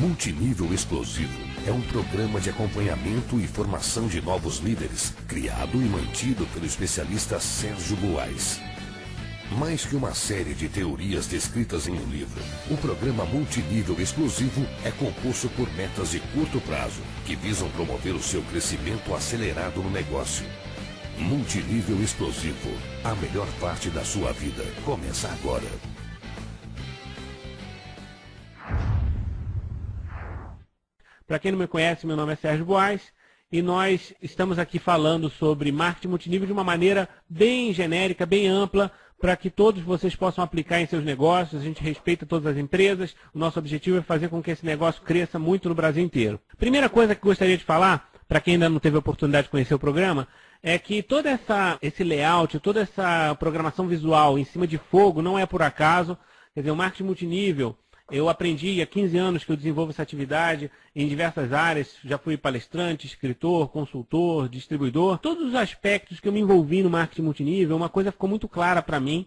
Multinível Explosivo é um programa de acompanhamento e formação de novos líderes, criado e mantido pelo especialista Sérgio Buarez. Mais que uma série de teorias descritas em um livro, o programa Multinível Explosivo é composto por metas de curto prazo, que visam promover o seu crescimento acelerado no negócio. Multinível Explosivo, a melhor parte da sua vida, começa agora. Para quem não me conhece, meu nome é Sérgio Buarez e nós estamos aqui falando sobre marketing multinível de uma maneira bem genérica, bem ampla, para que todos vocês possam aplicar em seus negócios. A gente respeita todas as empresas, o nosso objetivo é fazer com que esse negócio cresça muito no Brasil inteiro. Primeira coisa que gostaria de falar, para quem ainda não teve a oportunidade de conhecer o programa, é que todo esse layout, toda essa programação visual em cima de fogo não é por acaso. Quer dizer, o marketing multinível, eu aprendi há 15 anos que eu desenvolvo essa atividade em diversas áreas, já fui palestrante, escritor, consultor, distribuidor. Todos os aspectos que eu me envolvi no marketing multinível, uma coisa ficou muito clara para mim,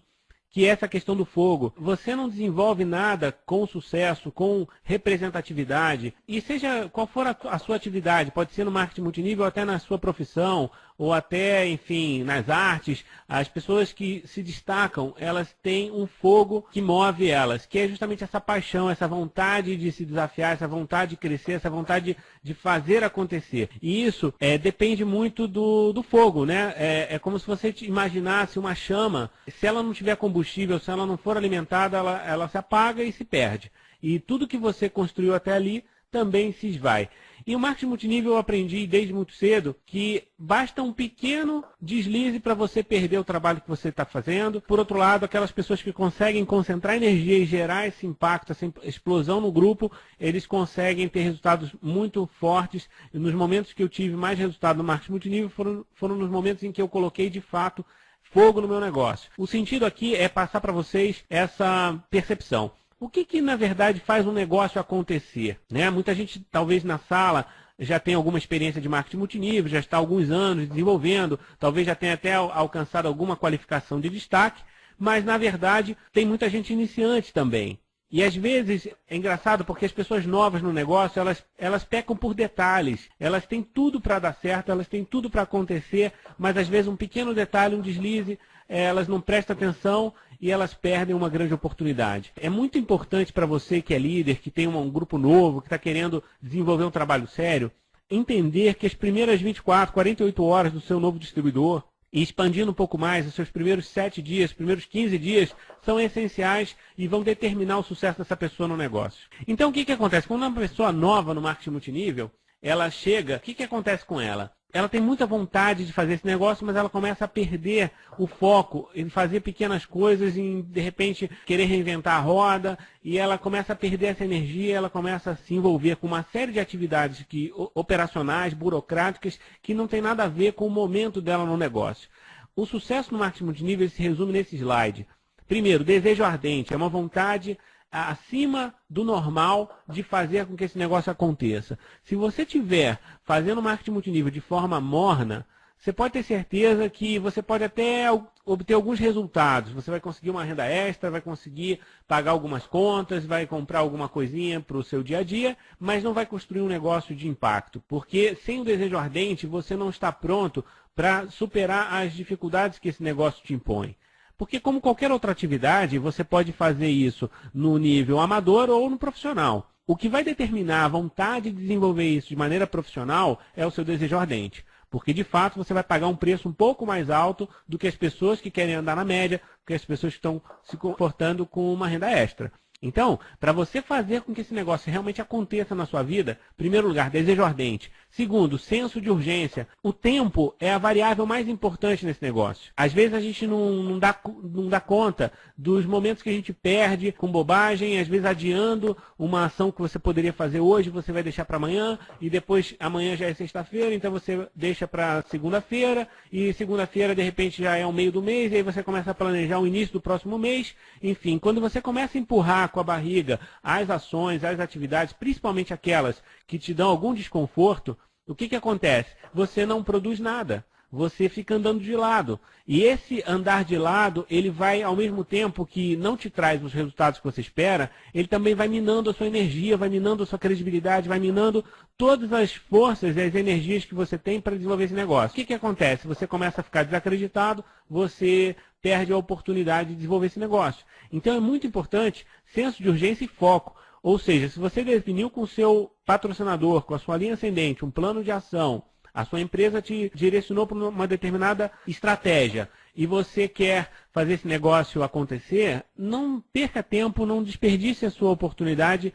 que é essa questão do fogo. Você não desenvolve nada com sucesso, com representatividade, e seja qual for a sua atividade, pode ser no marketing multinível, até na sua profissão, ou até, enfim, nas artes, as pessoas que se destacam, elas têm um fogo que move elas, que é justamente essa paixão, essa vontade de se desafiar, essa vontade de crescer, essa vontade de fazer acontecer. E isso depende muito do fogo, né? É como se você imaginasse uma chama, se ela não tiver combustível, se ela não for alimentada, ela se apaga e se perde. E tudo que você construiu até ali também se esvai. E o marketing multinível eu aprendi desde muito cedo que basta um pequeno deslize para você perder o trabalho que você está fazendo. Por outro lado, aquelas pessoas que conseguem concentrar energia e gerar esse impacto, essa explosão no grupo, eles conseguem ter resultados muito fortes. E nos momentos que eu tive mais resultado no marketing multinível foram nos momentos em que eu coloquei de fato fogo no meu negócio. O sentido aqui é passar para vocês essa percepção. O que na verdade faz um negócio acontecer? Né? Muita gente, talvez na sala, já tem alguma experiência de marketing multinível, já está há alguns anos desenvolvendo, talvez já tenha até alcançado alguma qualificação de destaque, mas na verdade tem muita gente iniciante também. E às vezes é engraçado porque as pessoas novas no negócio, elas pecam por detalhes, elas têm tudo para dar certo, elas têm tudo para acontecer, mas às vezes um pequeno detalhe, um deslize, elas não prestam atenção e elas perdem uma grande oportunidade. É muito importante para você que é líder, que tem um grupo novo, que está querendo desenvolver um trabalho sério, entender que as primeiras 24, 48 horas do seu novo distribuidor, e expandindo um pouco mais, os seus primeiros 7 dias, primeiros 15 dias, são essenciais e vão determinar o sucesso dessa pessoa no negócio. Então o que acontece? Quando uma pessoa nova no marketing multinível, ela chega, o que acontece com ela? Ela tem muita vontade de fazer esse negócio, mas ela começa a perder o foco em fazer pequenas coisas, em de repente querer reinventar a roda, e ela começa a perder essa energia, ela começa a se envolver com uma série de atividades operacionais, burocráticas, que não tem nada a ver com o momento dela no negócio. O sucesso no marketing multinível se resume nesse slide. Primeiro, desejo ardente, é uma vontade acima do normal de fazer com que esse negócio aconteça. Se você estiver fazendo marketing multinível de forma morna, você pode ter certeza que você pode até obter alguns resultados. Você vai conseguir uma renda extra, vai conseguir pagar algumas contas, vai comprar alguma coisinha para o seu dia a dia, mas não vai construir um negócio de impacto. Porque sem o desejo ardente, você não está pronto para superar as dificuldades que esse negócio te impõe. Porque como qualquer outra atividade, você pode fazer isso no nível amador ou no profissional. O que vai determinar a vontade de desenvolver isso de maneira profissional é o seu desejo ardente. Porque, de fato, você vai pagar um preço um pouco mais alto do que as pessoas que querem andar na média, do que as pessoas que estão se comportando com uma renda extra. Então, para você fazer com que esse negócio realmente aconteça na sua vida, em primeiro lugar, desejo ardente. Segundo, senso de urgência. O tempo é a variável mais importante nesse negócio. Às vezes a gente não dá conta dos momentos que a gente perde com bobagem, às vezes adiando uma ação que você poderia fazer hoje, você vai deixar para amanhã, e depois amanhã já é sexta-feira, então você deixa para segunda-feira, e segunda-feira de repente já é o meio do mês, e aí você começa a planejar o início do próximo mês. Enfim, quando você começa a empurrar com a barriga as ações, as atividades, principalmente aquelas que te dão algum desconforto, o que acontece? Você não produz nada. você fica andando de lado. E esse andar de lado, ele vai, ao mesmo tempo que não te traz os resultados que você espera, ele também vai minando a sua energia, vai minando a sua credibilidade, vai minando todas as forças e as energias que você tem para desenvolver esse negócio. O que acontece? Você começa a ficar desacreditado, você perde a oportunidade de desenvolver esse negócio. Então é muito importante senso de urgência e foco. Ou seja, se você definiu com o seu patrocinador, com a sua linha ascendente, um plano de ação, a sua empresa te direcionou para uma determinada estratégia e você quer fazer esse negócio acontecer, não perca tempo, não desperdice a sua oportunidade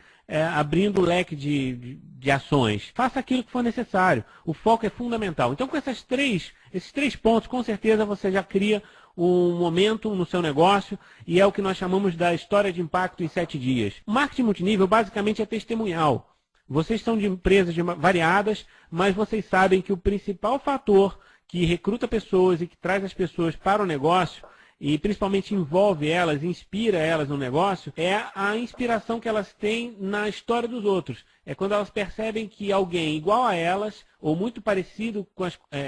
abrindo o leque de ações. Faça aquilo que for necessário. O foco é fundamental. Então, com esses três pontos, com certeza você já cria um momento no seu negócio e é o que nós chamamos da história de impacto em 7 dias. O marketing multinível basicamente é testemunhal. Vocês são de empresas variadas, mas vocês sabem que o principal fator que recruta pessoas e que traz as pessoas para o negócio, e principalmente envolve elas, inspira elas no negócio, é a inspiração que elas têm na história dos outros. É quando elas percebem que alguém igual a elas, ou muito parecido,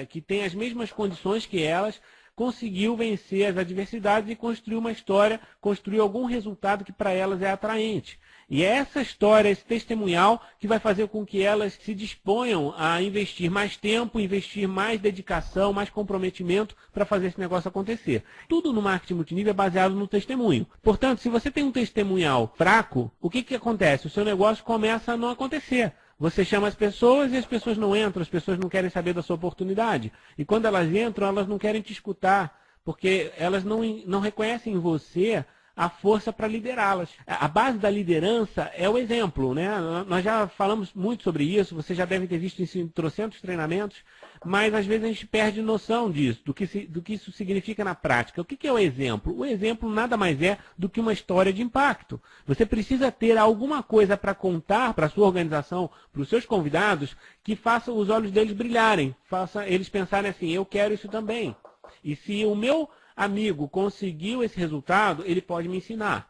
que tem as mesmas condições que elas, conseguiu vencer as adversidades e construir uma história, construir algum resultado que para elas é atraente. E é essa história, esse testemunhal, que vai fazer com que elas se disponham a investir mais tempo, investir mais dedicação, mais comprometimento para fazer esse negócio acontecer. Tudo no marketing multinível é baseado no testemunho. Portanto, se você tem um testemunhal fraco, o que acontece? O seu negócio começa a não acontecer. Você chama as pessoas e as pessoas não entram, as pessoas não querem saber da sua oportunidade. E quando elas entram, elas não querem te escutar, porque elas não reconhecem em você a força para liderá-las. A base da liderança é o exemplo, né? Nós já falamos muito sobre isso, você já deve ter visto em trocentos treinamentos, mas às vezes a gente perde noção disso, do que isso significa na prática. O que é o exemplo? O exemplo nada mais é do que uma história de impacto. Você precisa ter alguma coisa para contar para a sua organização, para os seus convidados, que faça os olhos deles brilharem, faça eles pensarem assim, eu quero isso também. E se o meu amigo conseguiu esse resultado, ele pode me ensinar.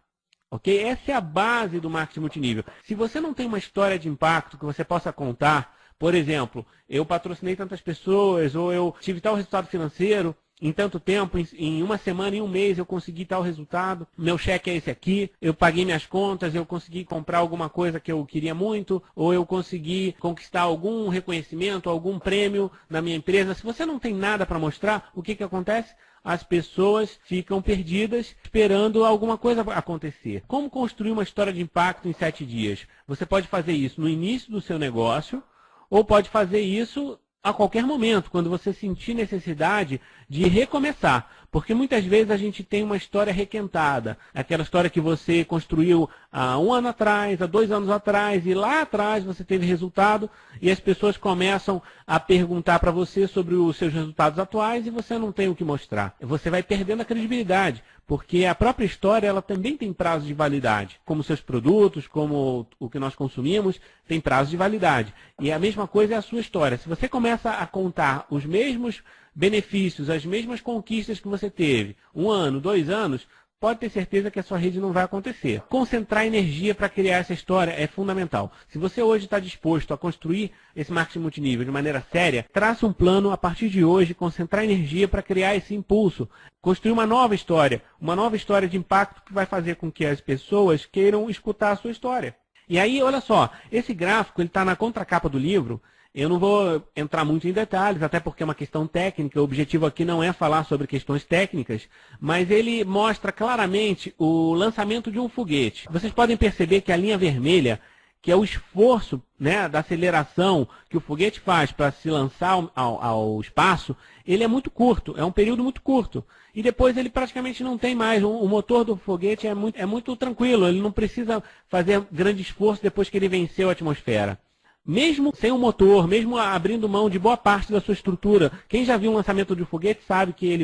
Ok? Essa é a base do marketing multinível. Se você não tem uma história de impacto que você possa contar, por exemplo, eu patrocinei tantas pessoas, ou eu tive tal resultado financeiro, em tanto tempo, em uma semana, em um mês, eu consegui tal resultado, meu cheque é esse aqui, eu paguei minhas contas, eu consegui comprar alguma coisa que eu queria muito, ou eu consegui conquistar algum reconhecimento, algum prêmio na minha empresa. Se você não tem nada para mostrar, o que acontece? As pessoas ficam perdidas esperando alguma coisa acontecer. Como construir uma história de impacto em 7 dias? Você pode fazer isso no início do seu negócio, ou pode fazer isso a qualquer momento, quando você sentir necessidade de recomeçar. Porque muitas vezes a gente tem uma história requentada. Aquela história que você construiu há 1 ano atrás, há 2 anos atrás, e lá atrás você teve resultado, e as pessoas começam a perguntar para você sobre os seus resultados atuais e você não tem o que mostrar. Você vai perdendo a credibilidade, porque a própria história ela também tem prazo de validade. Como seus produtos, como o que nós consumimos, tem prazo de validade. E a mesma coisa é a sua história. Se você começa a contar os mesmos benefícios, as mesmas conquistas que você teve, 1 ano, 2 anos, pode ter certeza que a sua rede não vai acontecer. Concentrar energia para criar essa história é fundamental. Se você hoje está disposto a construir esse marketing multinível de maneira séria, traça um plano a partir de hoje, concentrar energia para criar esse impulso. Construir uma nova história de impacto que vai fazer com que as pessoas queiram escutar a sua história. E aí, olha só, esse gráfico está na contracapa do livro. Eu não vou entrar muito em detalhes, até porque é uma questão técnica, o objetivo aqui não é falar sobre questões técnicas, mas ele mostra claramente o lançamento de um foguete. Vocês podem perceber que a linha vermelha, que é o esforço, né, da aceleração que o foguete faz para se lançar ao espaço, ele é muito curto, é um período muito curto. E depois ele praticamente não tem mais. O motor do foguete é muito tranquilo, ele não precisa fazer grande esforço depois que ele venceu a atmosfera. Mesmo sem um motor, mesmo abrindo mão de boa parte da sua estrutura, quem já viu um lançamento de um foguete sabe que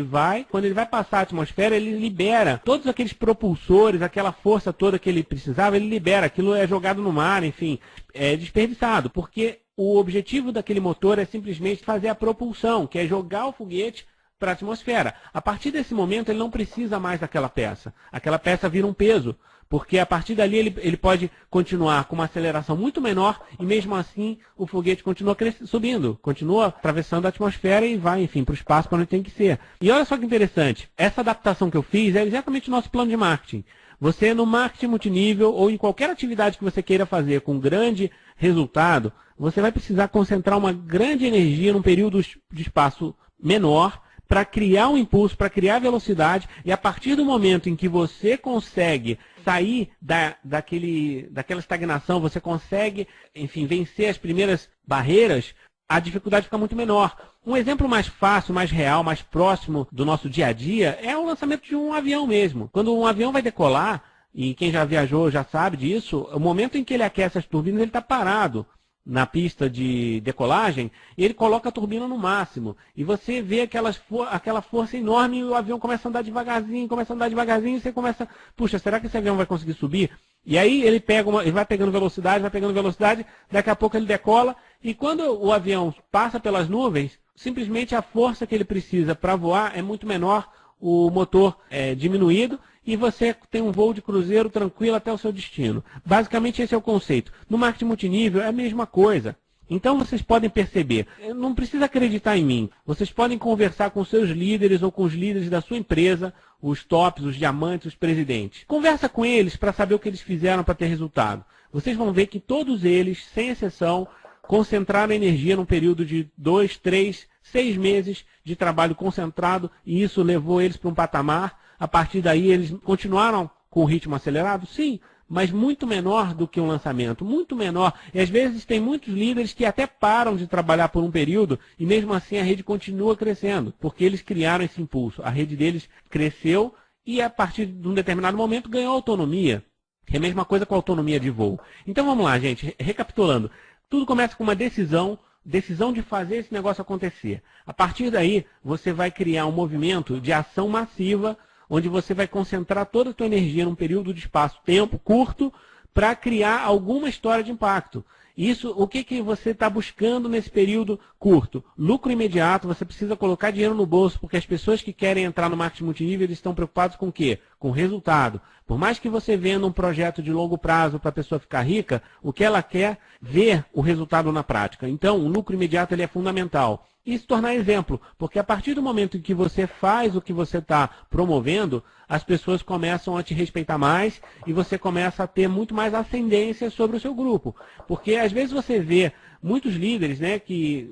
quando ele vai passar a atmosfera, ele libera todos aqueles propulsores, aquela força toda que ele precisava, ele libera, aquilo é jogado no mar, enfim, é desperdiçado, porque o objetivo daquele motor é simplesmente fazer a propulsão, que é jogar o foguete para a atmosfera. A partir desse momento, ele não precisa mais daquela peça. Aquela peça vira um peso, Porque a partir dali ele pode continuar com uma aceleração muito menor e mesmo assim o foguete continua subindo, continua atravessando a atmosfera e vai, enfim, para o espaço para onde tem que ser. E olha só que interessante, essa adaptação que eu fiz é exatamente o nosso plano de marketing. Você no marketing multinível ou em qualquer atividade que você queira fazer com grande resultado, você vai precisar concentrar uma grande energia num período de espaço menor para criar um impulso, para criar velocidade, e a partir do momento em que você consegue sair daquela estagnação, você consegue, enfim, vencer as primeiras barreiras, a dificuldade fica muito menor. Um exemplo mais fácil, mais real, mais próximo do nosso dia a dia é o lançamento de um avião mesmo. Quando um avião vai decolar, e quem já viajou já sabe disso, o momento em que ele aquece as turbinas, ele está parado na pista de decolagem, e ele coloca a turbina no máximo. E você vê aquela força enorme e o avião começa a andar devagarzinho, e você começa, puxa, será que esse avião vai conseguir subir? E aí ele vai pegando velocidade, daqui a pouco ele decola, e quando o avião passa pelas nuvens, simplesmente a força que ele precisa para voar é muito menor, o motor é diminuído, e você tem um voo de cruzeiro tranquilo até o seu destino. Basicamente esse é o conceito. No marketing multinível é a mesma coisa. Então vocês podem perceber, não precisa acreditar em mim, vocês podem conversar com seus líderes ou com os líderes da sua empresa, os tops, os diamantes, os presidentes. Conversa com eles para saber o que eles fizeram para ter resultado. Vocês vão ver que todos eles, sem exceção, concentraram energia num período de 2, 3, 6 meses de trabalho concentrado, e isso levou eles para um patamar. A partir daí eles continuaram com o ritmo acelerado? Sim, mas muito menor do que um lançamento, muito menor. E às vezes tem muitos líderes que até param de trabalhar por um período e mesmo assim a rede continua crescendo, porque eles criaram esse impulso. A rede deles cresceu e a partir de um determinado momento ganhou autonomia. É a mesma coisa com a autonomia de voo. Então vamos lá, gente, recapitulando. Tudo começa com uma decisão de fazer esse negócio acontecer. A partir daí, você vai criar um movimento de ação massiva, onde você vai concentrar toda a sua energia num período de espaço-tempo curto para criar alguma história de impacto. Isso, o que você está buscando nesse período curto? Lucro imediato, você precisa colocar dinheiro no bolso, porque as pessoas que querem entrar no marketing multinível, eles estão preocupados com o quê? Com resultado. Por mais que você venda um projeto de longo prazo para a pessoa ficar rica, o que ela quer é ver o resultado na prática. Então, o lucro imediato ele é fundamental. E se tornar exemplo, porque a partir do momento em que você faz o que você está promovendo, as pessoas começam a te respeitar mais e você começa a ter muito mais ascendência sobre o seu grupo. Porque às vezes você vê muitos líderes, né,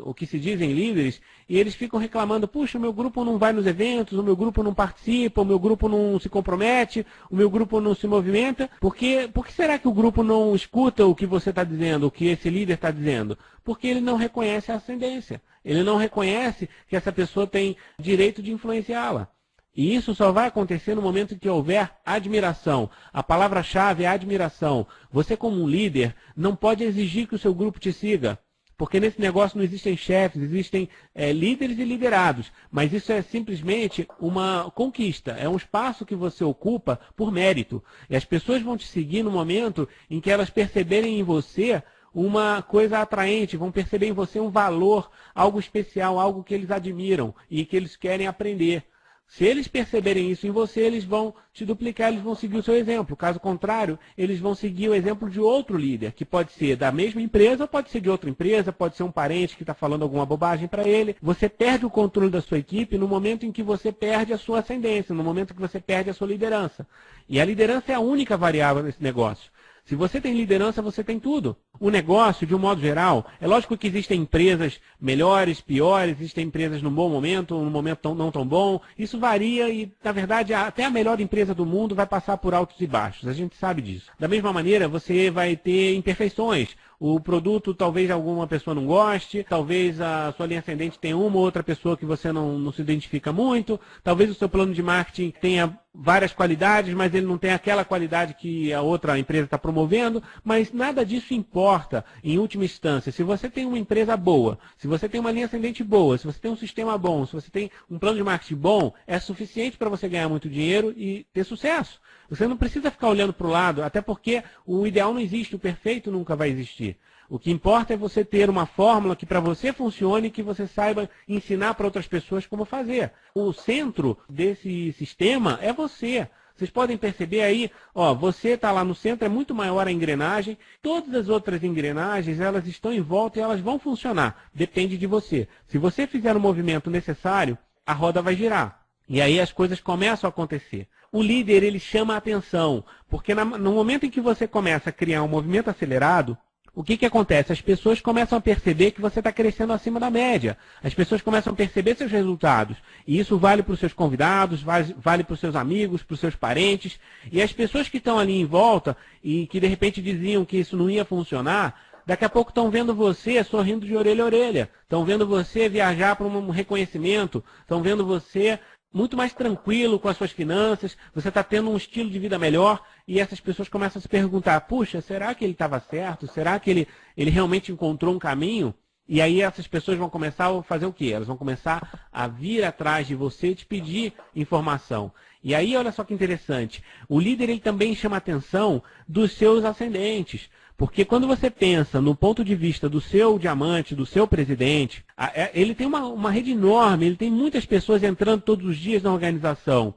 o que se dizem líderes, e eles ficam reclamando, puxa, o meu grupo não vai nos eventos, o meu grupo não participa, o meu grupo não se compromete, o meu grupo não se movimenta. Por que será que o grupo não escuta o que você está dizendo, o que esse líder está dizendo? Porque ele não reconhece a ascendência. Ele não reconhece que essa pessoa tem direito de influenciá-la. E isso só vai acontecer no momento em que houver admiração. A palavra-chave é admiração. Você, como um líder, não pode exigir que o seu grupo te siga. Porque nesse negócio não existem chefes, existem líderes e liderados. Mas isso é simplesmente uma conquista. É um espaço que você ocupa por mérito. E as pessoas vão te seguir no momento em que elas perceberem em você uma coisa atraente, vão perceber em você um valor, algo especial, algo que eles admiram e que eles querem aprender. Se eles perceberem isso em você, eles vão te duplicar, eles vão seguir o seu exemplo. Caso contrário, eles vão seguir o exemplo de outro líder, que pode ser da mesma empresa, pode ser de outra empresa, pode ser um parente que está falando alguma bobagem para ele. Você perde o controle da sua equipe no momento em que você perde a sua ascendência, no momento em que você perde a sua liderança. E a liderança é a única variável nesse negócio. Se você tem liderança, você tem tudo. O negócio, de um modo geral, é lógico que existem empresas melhores, piores, existem empresas num bom momento, num momento não tão bom. Isso varia e, na verdade, até a melhor empresa do mundo vai passar por altos e baixos. A gente sabe disso. Da mesma maneira, você vai ter imperfeições. O produto talvez alguma pessoa não goste, talvez a sua linha ascendente tenha uma ou outra pessoa que você não se identifica muito, talvez o seu plano de marketing tenha várias qualidades, mas ele não tem aquela qualidade que a outra empresa está promovendo, mas nada disso importa em última instância. Se você tem uma empresa boa, se você tem uma linha ascendente boa, se você tem um sistema bom, se você tem um plano de marketing bom, é suficiente para você ganhar muito dinheiro e ter sucesso. Você não precisa ficar olhando para o lado, até porque o ideal não existe, o perfeito nunca vai existir. O que importa é você ter uma fórmula que para você funcione e que você saiba ensinar para outras pessoas como fazer. O centro desse sistema é você. Vocês podem perceber aí, ó, você está lá no centro, é muito maior a engrenagem, todas as outras engrenagens, elas estão em volta e elas vão funcionar, depende de você. Se você fizer o movimento necessário, a roda vai girar. E aí as coisas começam a acontecer. O líder, ele chama a atenção, porque no momento em que você começa a criar um movimento acelerado, o que acontece? As pessoas começam a perceber que você está crescendo acima da média. As pessoas começam a perceber seus resultados. E isso vale para os seus convidados, vale para os seus amigos, para os seus parentes. E as pessoas que estão ali em volta e que de repente diziam que isso não ia funcionar, daqui a pouco estão vendo você sorrindo de orelha a orelha. Estão vendo você viajar para um reconhecimento. Estão vendo você muito mais tranquilo com as suas finanças, você está tendo um estilo de vida melhor, e essas pessoas começam a se perguntar, puxa, será que ele estava certo? Será que ele realmente encontrou um caminho? E aí essas pessoas vão começar a fazer o quê? Elas vão começar a vir atrás de você e te pedir informação. E aí, olha só que interessante, o líder ele também chama a atenção dos seus ascendentes. Porque quando você pensa no ponto de vista do seu diamante, do seu presidente, ele tem uma rede enorme, ele tem muitas pessoas entrando todos os dias na organização.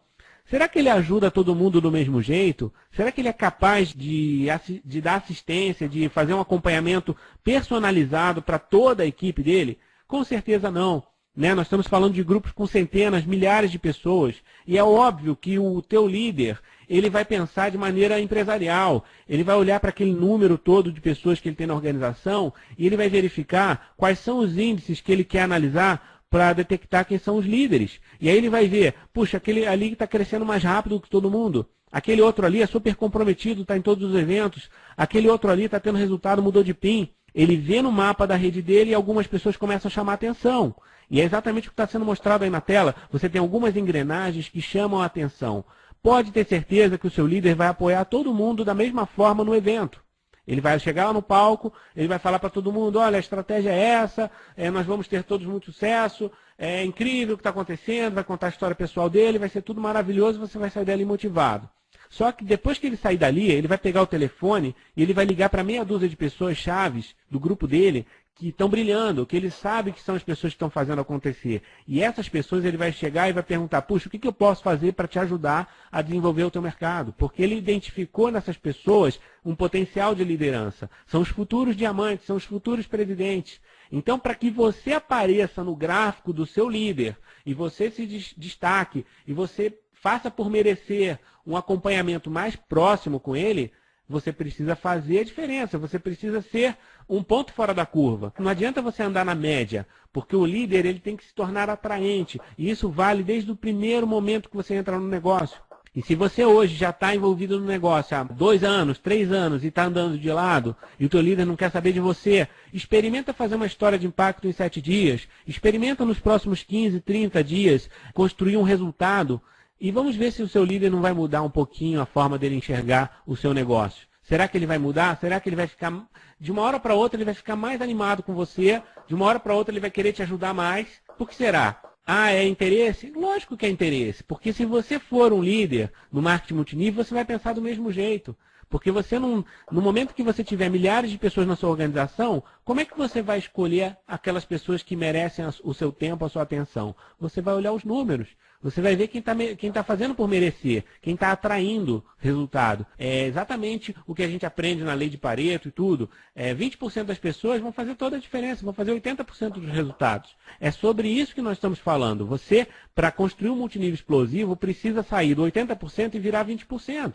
Será que ele ajuda todo mundo do mesmo jeito? Será que ele é capaz de dar assistência, de fazer um acompanhamento personalizado para toda a equipe dele? Com certeza não. Né? Nós estamos falando de grupos com centenas, milhares de pessoas. E é óbvio que o teu líder, ele vai pensar de maneira empresarial. Ele vai olhar para aquele número todo de pessoas que ele tem na organização e ele vai verificar quais são os índices que ele quer analisar para detectar quem são os líderes. E aí ele vai ver, puxa, aquele ali está crescendo mais rápido que todo mundo. Aquele outro ali é super comprometido, está em todos os eventos. Aquele outro ali está tendo resultado, mudou de PIN. Ele vê no mapa da rede dele e algumas pessoas começam a chamar a atenção. E é exatamente o que está sendo mostrado aí na tela. Você tem algumas engrenagens que chamam a atenção. Pode ter certeza que o seu líder vai apoiar todo mundo da mesma forma no evento. Ele vai chegar lá no palco, ele vai falar para todo mundo, olha, a estratégia é essa, nós vamos ter todos muito sucesso, é incrível o que está acontecendo, vai contar a história pessoal dele, vai ser tudo maravilhoso, você vai sair dali motivado. Só que depois que ele sair dali, ele vai pegar o telefone e ele vai ligar para meia dúzia de pessoas chaves do grupo dele que estão brilhando, que ele sabe que são as pessoas que estão fazendo acontecer. E essas pessoas ele vai chegar e vai perguntar, puxa, o que eu posso fazer para te ajudar a desenvolver o teu mercado? Porque ele identificou nessas pessoas um potencial de liderança. São os futuros diamantes, são os futuros presidentes. Então, para que você apareça no gráfico do seu líder e você se destaque e você faça por merecer um acompanhamento mais próximo com ele, você precisa fazer a diferença, você precisa ser um ponto fora da curva. Não adianta você andar na média, porque o líder ele tem que se tornar atraente. E isso vale desde o primeiro momento que você entra no negócio. E se você hoje já está envolvido no negócio há 2 anos, 3 anos e está andando de lado, e o teu líder não quer saber de você, experimenta fazer uma história de impacto em 7 dias, experimenta nos próximos 15, 30 dias construir um resultado. E vamos ver se o seu líder não vai mudar um pouquinho a forma dele enxergar o seu negócio. Será que ele vai mudar? Será que ele vai ficar, de uma hora para outra, ele vai ficar mais animado com você? De uma hora para outra, ele vai querer te ajudar mais? Por que será? Ah, é interesse? Lógico que é interesse. Porque se você for um líder no marketing multinível, você vai pensar do mesmo jeito. Porque você no momento que você tiver milhares de pessoas na sua organização, como é que você vai escolher aquelas pessoas que merecem o seu tempo, a sua atenção? Você vai olhar os números. Você vai ver quem tá fazendo por merecer, quem está atraindo resultado. É exatamente o que a gente aprende na lei de Pareto e tudo. 20% das pessoas vão fazer toda a diferença, vão fazer 80% dos resultados. É sobre isso que nós estamos falando. Você, para construir um multinível explosivo, precisa sair do 80% e virar 20%.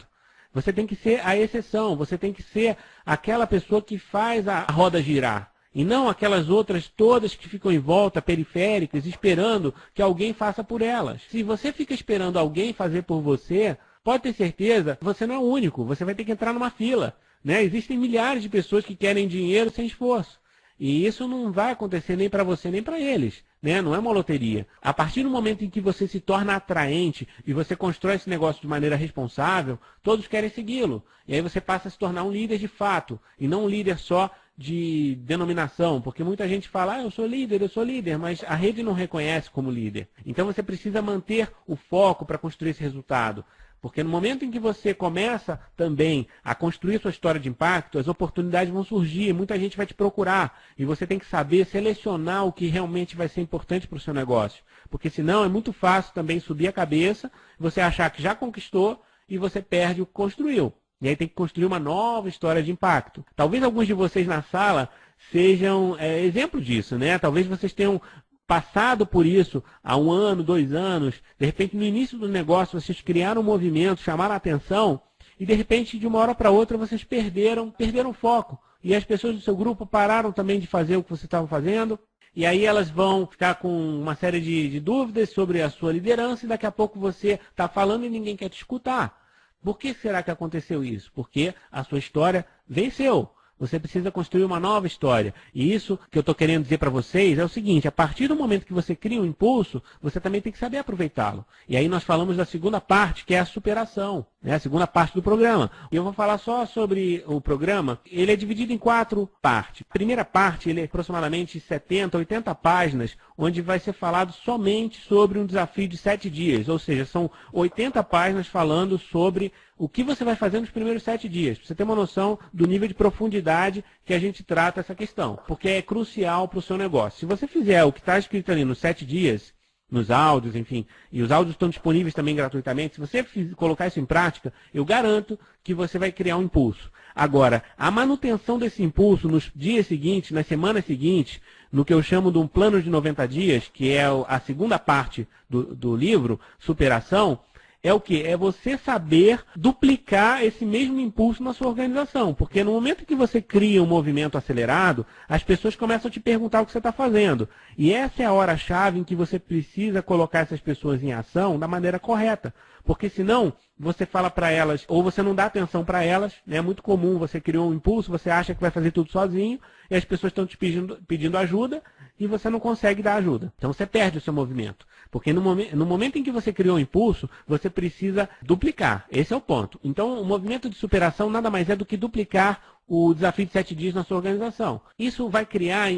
Você tem que ser a exceção, você tem que ser aquela pessoa que faz a roda girar. E não aquelas outras todas que ficam em volta, periféricas, esperando que alguém faça por elas. Se você fica esperando alguém fazer por você, pode ter certeza, você não é o único, você vai ter que entrar numa fila. Né? Existem milhares de pessoas que querem dinheiro sem esforço. E isso não vai acontecer nem para você nem para eles. Né? Não é uma loteria. A partir do momento em que você se torna atraente e você constrói esse negócio de maneira responsável, todos querem segui-lo. E aí você passa a se tornar um líder de fato, e não um líder só de denominação, porque muita gente fala, eu sou líder, mas a rede não reconhece como líder. Então você precisa manter o foco para construir esse resultado. Porque no momento em que você começa também a construir sua história de impacto, as oportunidades vão surgir, muita gente vai te procurar. E você tem que saber selecionar o que realmente vai ser importante para o seu negócio. Porque senão é muito fácil também subir a cabeça, você achar que já conquistou e você perde o que construiu. E aí tem que construir uma nova história de impacto. Talvez alguns de vocês na sala sejam exemplo disso, né? Talvez vocês tenham passado por isso há 1 ano, 2 anos. De repente, no início do negócio, vocês criaram um movimento, chamaram a atenção e, de repente, de uma hora para outra, vocês perderam o foco. E as pessoas do seu grupo pararam também de fazer o que vocês estavam fazendo. E aí elas vão ficar com uma série de dúvidas sobre a sua liderança e daqui a pouco você está falando e ninguém quer te escutar. Por que será que aconteceu isso? Porque a sua história venceu. Você precisa construir uma nova história. E isso que eu estou querendo dizer para vocês é o seguinte, a partir do momento que você cria um impulso, você também tem que saber aproveitá-lo. E aí nós falamos da segunda parte, que é a superação, né? A segunda parte do programa. E eu vou falar só sobre o programa. Ele é dividido em 4 partes. A primeira parte, ele é aproximadamente 70, 80 páginas, onde vai ser falado somente sobre um desafio de 7 dias. Ou seja, são 80 páginas falando sobre o que você vai fazer nos primeiros 7 dias. Para você ter uma noção do nível de profundidade que a gente trata essa questão. Porque é crucial para o seu negócio. Se você fizer o que está escrito ali nos 7 dias, nos áudios, enfim, e os áudios estão disponíveis também gratuitamente, se você colocar isso em prática, eu garanto que você vai criar um impulso. Agora, a manutenção desse impulso nos dias seguintes, nas semanas seguintes, no que eu chamo de um plano de 90 dias, que é a segunda parte do livro, Superação, é o quê? É você saber duplicar esse mesmo impulso na sua organização. Porque no momento que você cria um movimento acelerado, as pessoas começam a te perguntar o que você está fazendo. E essa é a hora-chave em que você precisa colocar essas pessoas em ação da maneira correta. Porque senão, você fala para elas, ou você não dá atenção para elas, né? É muito comum, você criou um impulso, você acha que vai fazer tudo sozinho, e as pessoas estão te pedindo ajuda, e você não consegue dar ajuda. Então você perde o seu movimento. Porque no momento em que você criou um impulso, você precisa duplicar. Esse é o ponto. Então o movimento de superação nada mais é do que duplicar o desafio de 7 dias na sua organização. Isso vai criar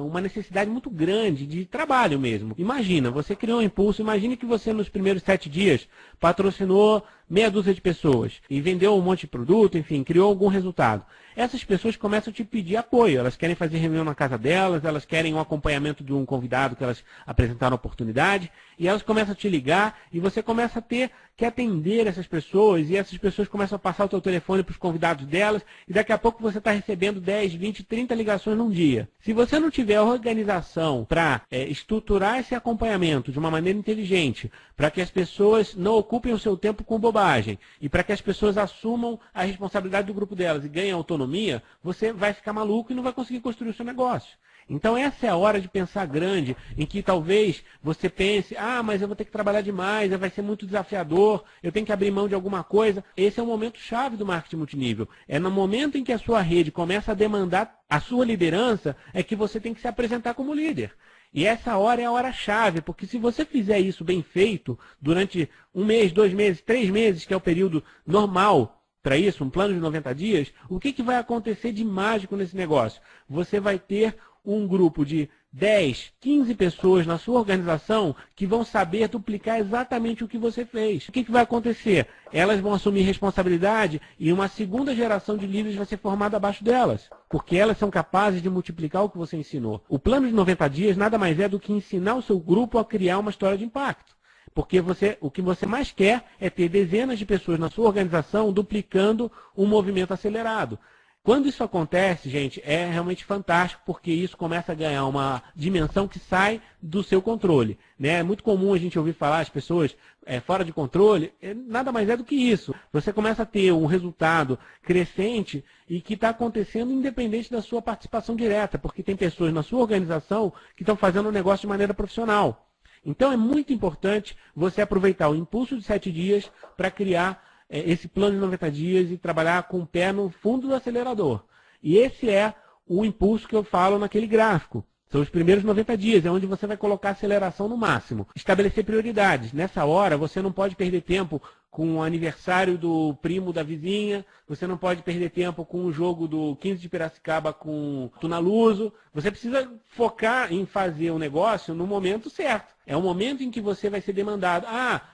uma necessidade muito grande de trabalho mesmo. Imagina, você criou um impulso, imagine que você nos primeiros 7 dias patrocinou meia dúzia de pessoas e vendeu um monte de produto, enfim, criou algum resultado. Essas pessoas começam a te pedir apoio, elas querem fazer reunião na casa delas, elas querem um acompanhamento de um convidado que elas apresentaram a oportunidade, e elas começam a te ligar e você começa a ter que atender essas pessoas, e essas pessoas começam a passar o teu telefone para os convidados delas, e daqui a pouco você está recebendo 10, 20, 30 ligações num dia. Se você não tiver organização para estruturar esse acompanhamento de uma maneira inteligente, para que as pessoas não ocupem o seu tempo com bobagem, e para que as pessoas assumam a responsabilidade do grupo delas e ganhem autonomia, você vai ficar maluco e não vai conseguir construir o seu negócio. Então essa é a hora de pensar grande, em que talvez você pense, mas eu vou ter que trabalhar demais, vai ser muito desafiador, eu tenho que abrir mão de alguma coisa. Esse é o momento chave do marketing multinível. É no momento em que a sua rede começa a demandar a sua liderança, é que você tem que se apresentar como líder. E essa hora é a hora chave, porque se você fizer isso bem feito, durante 1 mês, 2 meses, 3 meses, que é o período normal para isso, um plano de 90 dias, o que vai acontecer de mágico nesse negócio? Você vai ter um grupo de 10, 15 pessoas na sua organização que vão saber duplicar exatamente o que você fez. O que vai acontecer? Elas vão assumir responsabilidade e uma segunda geração de líderes vai ser formada abaixo delas, porque elas são capazes de multiplicar o que você ensinou. O plano de 90 dias nada mais é do que ensinar o seu grupo a criar uma história de impacto. Porque o que você mais quer é ter dezenas de pessoas na sua organização duplicando um movimento acelerado. Quando isso acontece, gente, é realmente fantástico, porque isso começa a ganhar uma dimensão que sai do seu controle, né? É muito comum a gente ouvir falar as pessoas fora de controle, nada mais é do que isso. Você começa a ter um resultado crescente e que está acontecendo independente da sua participação direta, porque tem pessoas na sua organização que estão fazendo o negócio de maneira profissional. Então é muito importante você aproveitar o impulso de 7 dias para criar esse plano de 90 dias e trabalhar com o pé no fundo do acelerador. E esse é o impulso que eu falo naquele gráfico. São os primeiros 90 dias, é onde você vai colocar a aceleração no máximo. Estabelecer prioridades. Nessa hora, você não pode perder tempo com o aniversário do primo da vizinha, você não pode perder tempo com o jogo do 15 de Piracicaba com o Tunaluso. Você precisa focar em fazer o negócio no momento certo. É o momento em que você vai ser demandado.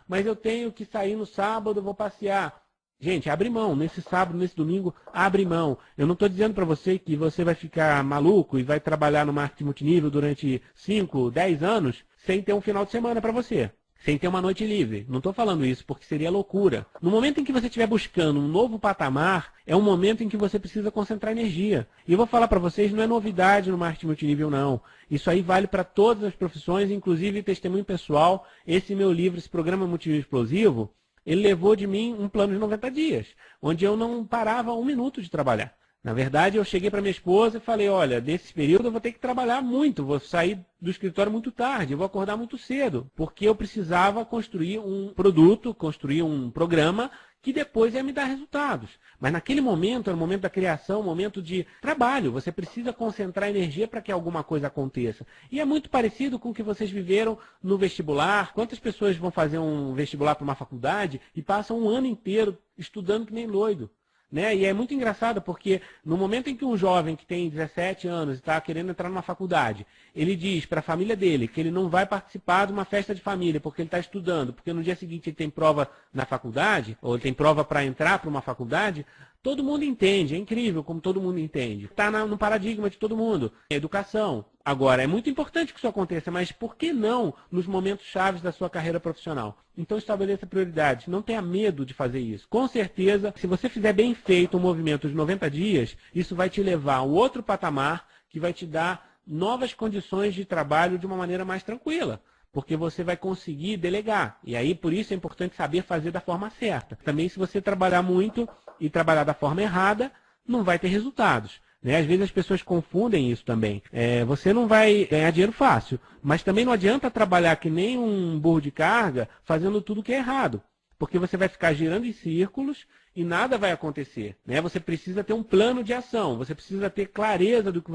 Mas eu tenho que sair no sábado, vou passear. Gente, abre mão. Nesse sábado, nesse domingo, abre mão. Eu não estou dizendo para você que você vai ficar maluco e vai trabalhar no marketing multinível durante 5, 10 anos sem ter um final de semana para você. sem ter uma noite livre. Não estou falando isso porque seria loucura. No momento em que você estiver buscando um novo patamar, é um momento em que você precisa concentrar energia. E eu vou falar para vocês, não é novidade no marketing multinível, não. Isso aí vale para todas as profissões, inclusive testemunho pessoal. Esse meu livro, esse programa Multinível Explosivo, ele levou de mim um plano de 90 dias, onde eu não parava um minuto de trabalhar. Na verdade, eu cheguei para minha esposa e falei, olha, nesse período eu vou ter que trabalhar muito, vou sair do escritório muito tarde, eu vou acordar muito cedo, porque eu precisava construir um produto, construir um programa que depois ia me dar resultados. Mas naquele momento, era o momento da criação, o momento de trabalho, você precisa concentrar energia para que alguma coisa aconteça. E é muito parecido com o que vocês viveram no vestibular. Quantas pessoas vão fazer um vestibular para uma faculdade e passam um ano inteiro estudando que nem doido? Né? E é muito engraçado porque no momento em que um jovem que tem 17 anos está querendo entrar numa faculdade, ele diz para a família dele que ele não vai participar de uma festa de família porque ele está estudando, porque no dia seguinte ele tem prova na faculdade, ou ele tem prova para entrar para uma faculdade, todo mundo entende, é incrível como todo mundo entende. Está no paradigma de todo mundo, educação. Agora, é muito importante que isso aconteça, mas por que não nos momentos chaves da sua carreira profissional? Então estabeleça prioridades, não tenha medo de fazer isso. Com certeza, se você fizer bem feito um movimento de 90 dias, isso vai te levar a um outro patamar que vai te dar novas condições de trabalho de uma maneira mais tranquila. Porque você vai conseguir delegar. E aí, por isso, é importante saber fazer da forma certa. Também, se você trabalhar muito e trabalhar da forma errada, não vai ter resultados. Né? Às vezes as pessoas confundem isso também. Você não vai ganhar dinheiro fácil, mas também não adianta trabalhar que nem um burro de carga fazendo tudo que é errado. Porque você vai ficar girando em círculos e nada vai acontecer. Né? Você precisa ter um plano de ação, você precisa ter clareza do que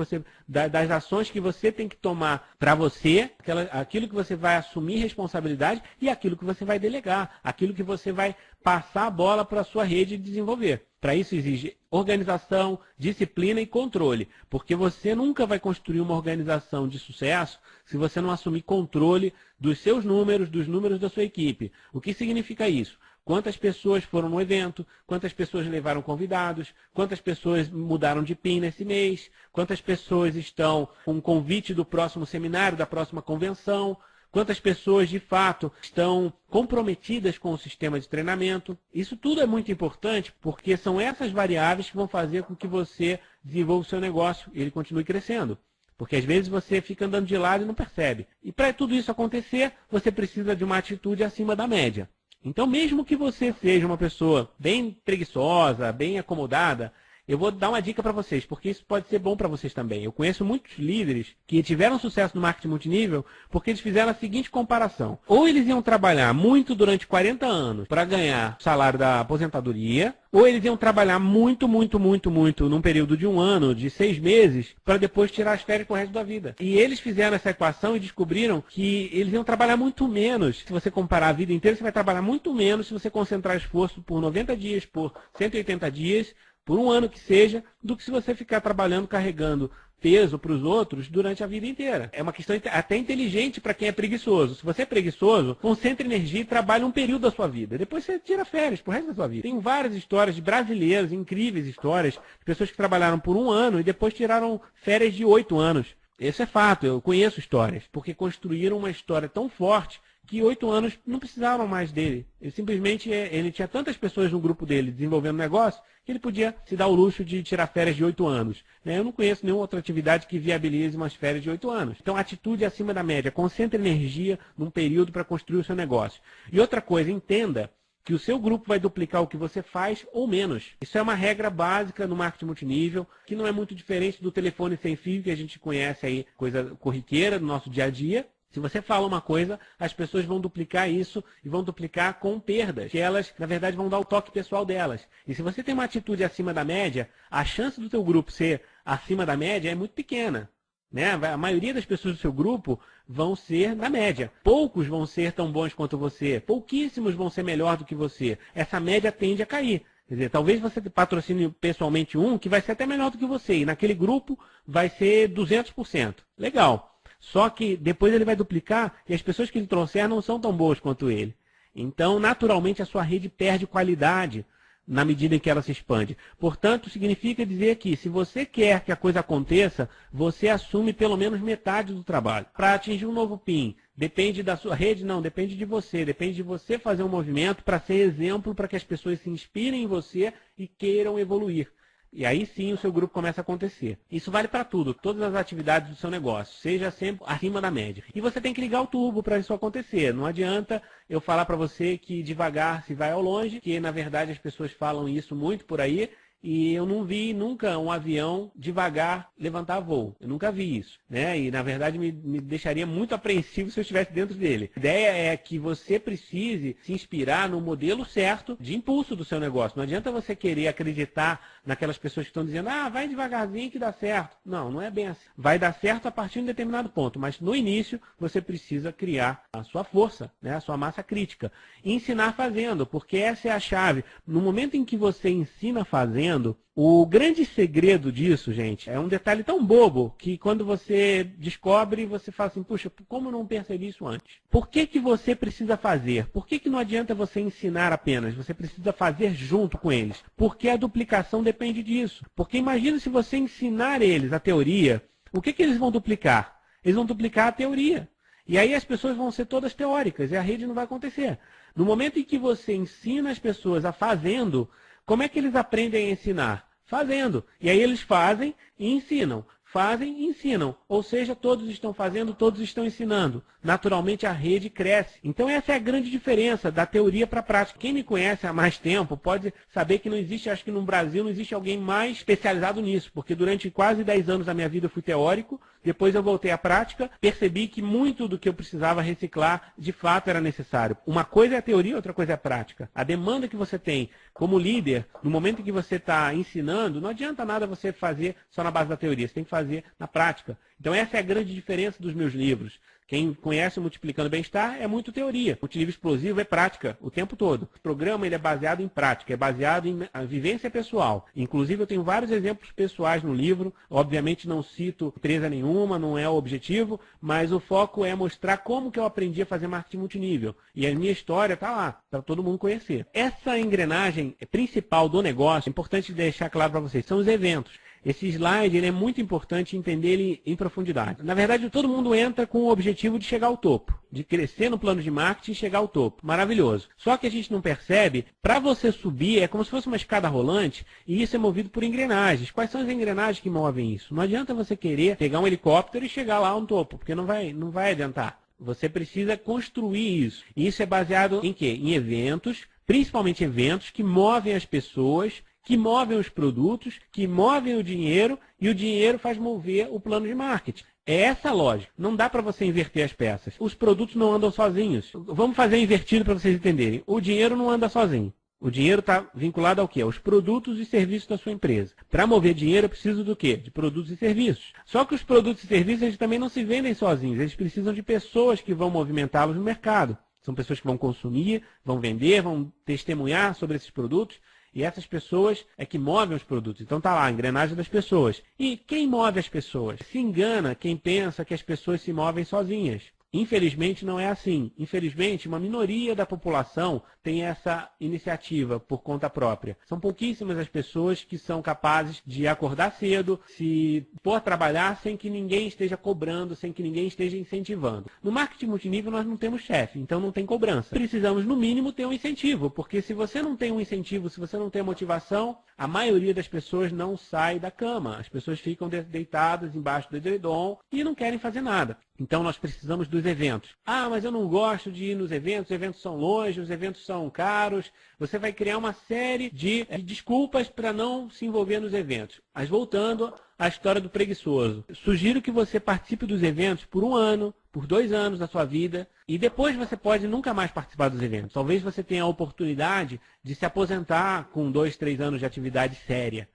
das ações que você tem que tomar para você, aquilo que você vai assumir responsabilidade e aquilo que você vai delegar, aquilo que você vai passar a bola para a sua rede e desenvolver. Para isso exige organização, disciplina e controle, porque você nunca vai construir uma organização de sucesso se você não assumir controle dos seus números, dos números da sua equipe. O que significa isso? Quantas pessoas foram no evento, quantas pessoas levaram convidados, quantas pessoas mudaram de PIN nesse mês, quantas pessoas estão com o convite do próximo seminário, da próxima convenção, quantas pessoas de fato estão comprometidas com o sistema de treinamento. Isso tudo é muito importante porque são essas variáveis que vão fazer com que você desenvolva o seu negócio e ele continue crescendo. Porque às vezes você fica andando de lado e não percebe. E para tudo isso acontecer, você precisa de uma atitude acima da média. Então, mesmo que você seja uma pessoa bem preguiçosa, bem acomodada, eu vou dar uma dica para vocês, porque isso pode ser bom para vocês também. Eu conheço muitos líderes que tiveram sucesso no marketing multinível porque eles fizeram a seguinte comparação. Ou eles iam trabalhar muito durante 40 anos para ganhar o salário da aposentadoria, ou eles iam trabalhar muito num período de 1 ano, de 6 meses, para depois tirar as férias pro resto da vida. E eles fizeram essa equação e descobriram que eles iam trabalhar muito menos. Se você comparar a vida inteira, você vai trabalhar muito menos se você concentrar esforço por 90 dias, por 180 dias, por 1 ano que seja, do que se você ficar trabalhando, carregando peso para os outros durante a vida inteira. É uma questão até inteligente para quem é preguiçoso. Se você é preguiçoso, concentre energia e trabalhe um período da sua vida. Depois você tira férias pro resto da sua vida. Tem várias histórias de brasileiros, incríveis histórias, de pessoas que trabalharam por 1 ano e depois tiraram férias de 8 anos. Esse é fato, eu conheço histórias, porque construíram uma história tão forte que 8 anos não precisavam mais dele. Ele tinha tantas pessoas no grupo dele desenvolvendo negócio que ele podia se dar o luxo de tirar férias de 8 anos. Eu não conheço nenhuma outra atividade que viabilize umas férias de 8 anos. Então, atitude acima da média. Concentre energia num período para construir o seu negócio. E outra coisa, entenda que o seu grupo vai duplicar o que você faz ou menos. Isso é uma regra básica no marketing multinível, que não é muito diferente do telefone sem fio que a gente conhece aí, coisa corriqueira do nosso dia a dia. Se você fala uma coisa, as pessoas vão duplicar isso e vão duplicar com perdas, que elas, na verdade, vão dar o toque pessoal delas. E se você tem uma atitude acima da média, a chance do teu grupo ser acima da média é muito pequena. Né? A maioria das pessoas do seu grupo vão ser na média. Poucos vão ser tão bons quanto você. Pouquíssimos vão ser melhor do que você. Essa média tende a cair. Quer dizer, talvez você patrocine pessoalmente um que vai ser até melhor do que você. E naquele grupo vai ser 200%. Legal. Só que depois ele vai duplicar e as pessoas que ele trouxer não são tão boas quanto ele. Então, naturalmente, a sua rede perde qualidade na medida em que ela se expande. Portanto, significa dizer que, se você quer que a coisa aconteça, você assume pelo menos metade do trabalho. Para atingir um novo PIN, Depende da sua rede? Não, depende de você. Depende de você fazer um movimento para ser exemplo, para que as pessoas se inspirem em você e queiram evoluir. E aí sim o seu grupo começa a acontecer. Isso vale para tudo, todas as atividades do seu negócio, seja sempre acima da média. E você tem que ligar o turbo para isso acontecer. Não adianta eu falar para você que devagar se vai ao longe, que na verdade as pessoas falam isso muito por aí, e eu não vi nunca um avião devagar levantar voo. Eu nunca vi isso, né? E na verdade me deixaria muito apreensivo se eu estivesse dentro dele. A ideia é que você precise se inspirar no modelo certo de impulso do seu negócio. Não adianta você querer acreditar naquelas pessoas que estão dizendo, vai devagarzinho que dá certo. Não, não é bem assim. Vai dar certo a partir de um determinado ponto, mas no início você precisa criar a sua força, né? A sua massa crítica. E ensinar fazendo, porque essa é a chave. No momento em que você ensina fazendo, o grande segredo disso, gente, é um detalhe tão bobo que quando você descobre, você fala assim, puxa, como eu não percebi isso antes? Por que que você precisa fazer? Por que que não adianta você ensinar apenas? Você precisa fazer junto com eles. Porque a duplicação depende disso. Porque imagina se você ensinar eles a teoria, o que que eles vão duplicar? Eles vão duplicar a teoria. E aí as pessoas vão ser todas teóricas e a rede não vai acontecer. No momento em que você ensina as pessoas a fazendo, como é que eles aprendem a ensinar? Fazendo. E aí eles fazem e ensinam. Fazem e ensinam. Ou seja, todos estão fazendo, todos estão ensinando. Naturalmente a rede cresce. Então essa é a grande diferença da teoria para a prática. Quem me conhece há mais tempo pode saber que não existe, acho que no Brasil não existe alguém mais especializado nisso. Porque durante quase 10 anos da minha vida eu fui teórico, depois eu voltei à prática, percebi que muito do que eu precisava reciclar de fato era necessário. Uma coisa é a teoria, outra coisa é a prática. A demanda que você tem como líder, no momento em que você está ensinando, não adianta nada você fazer só na base da teoria, você tem que fazer na prática. Então essa é a grande diferença dos meus livros. Quem conhece o Multiplicando Bem-Estar é muito teoria. O Multinível Explosivo é prática o tempo todo. O programa ele é baseado em prática, é baseado em vivência pessoal. Inclusive eu tenho vários exemplos pessoais no livro. Obviamente não cito empresa nenhuma, não é o objetivo, mas o foco é mostrar como que eu aprendi a fazer marketing multinível. E a minha história está lá, para todo mundo conhecer. Essa engrenagem principal do negócio, é importante deixar claro para vocês, são os eventos. Esse slide ele é muito importante entender ele em profundidade. Na verdade, todo mundo entra com o objetivo de chegar ao topo, de crescer no plano de marketing e chegar ao topo. Maravilhoso. Só que a gente não percebe, para você subir é como se fosse uma escada rolante e isso é movido por engrenagens. Quais são as engrenagens que movem isso? Não adianta você querer pegar um helicóptero e chegar lá no topo, porque não vai adiantar. Você precisa construir isso. E isso é baseado em quê? Em eventos, principalmente eventos que movem as pessoas, que movem os produtos, que movem o dinheiro, e o dinheiro faz mover o plano de marketing. É essa a lógica. Não dá para você inverter as peças. Os produtos não andam sozinhos. Vamos fazer invertido para vocês entenderem. O dinheiro não anda sozinho. O dinheiro está vinculado ao quê? Aos produtos e serviços da sua empresa. Para mover dinheiro, eu preciso do quê? De produtos e serviços. Só que os produtos e serviços eles também não se vendem sozinhos. Eles precisam de pessoas que vão movimentá-los no mercado. São pessoas que vão consumir, vão vender, vão testemunhar sobre esses produtos. E essas pessoas é que movem os produtos. Então tá lá, a engrenagem das pessoas. E quem move as pessoas? Se engana quem pensa que as pessoas se movem sozinhas. Infelizmente não é assim. Infelizmente, uma minoria da população tem essa iniciativa por conta própria. São pouquíssimas as pessoas que são capazes de acordar cedo, se pôr a trabalhar sem que ninguém esteja cobrando, sem que ninguém esteja incentivando. No marketing multinível nós não temos chefe, então não tem cobrança. Precisamos, no mínimo, ter um incentivo, porque se você não tem um incentivo, se você não tem motivação, a maioria das pessoas não sai da cama. As pessoas ficam deitadas embaixo do edredom e não querem fazer nada. Então nós precisamos dos eventos. Ah, mas eu não gosto de ir nos eventos, os eventos são longe, os eventos são caros. Você vai criar uma série de desculpas para não se envolver nos eventos. Mas voltando à história do preguiçoso. Sugiro que você participe dos eventos por 1 ano, por 2 anos da sua vida, e depois você pode nunca mais participar dos eventos. Talvez você tenha a oportunidade de se aposentar com 2, 3 anos de atividade séria.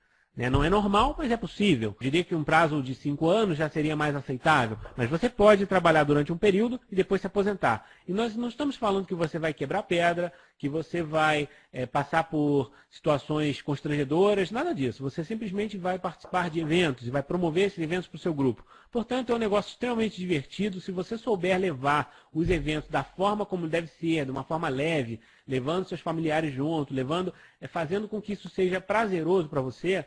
Não é normal, mas é possível. Eu diria que um prazo de 5 anos já seria mais aceitável. Mas você pode trabalhar durante um período e depois se aposentar. E nós não estamos falando que você vai quebrar pedra, que você vai passar por situações constrangedoras, nada disso. Você simplesmente vai participar de eventos e vai promover esses eventos para o seu grupo. Portanto, é um negócio extremamente divertido. Se você souber levar os eventos da forma como deve ser, de uma forma leve, levando seus familiares junto, fazendo com que isso seja prazeroso para você,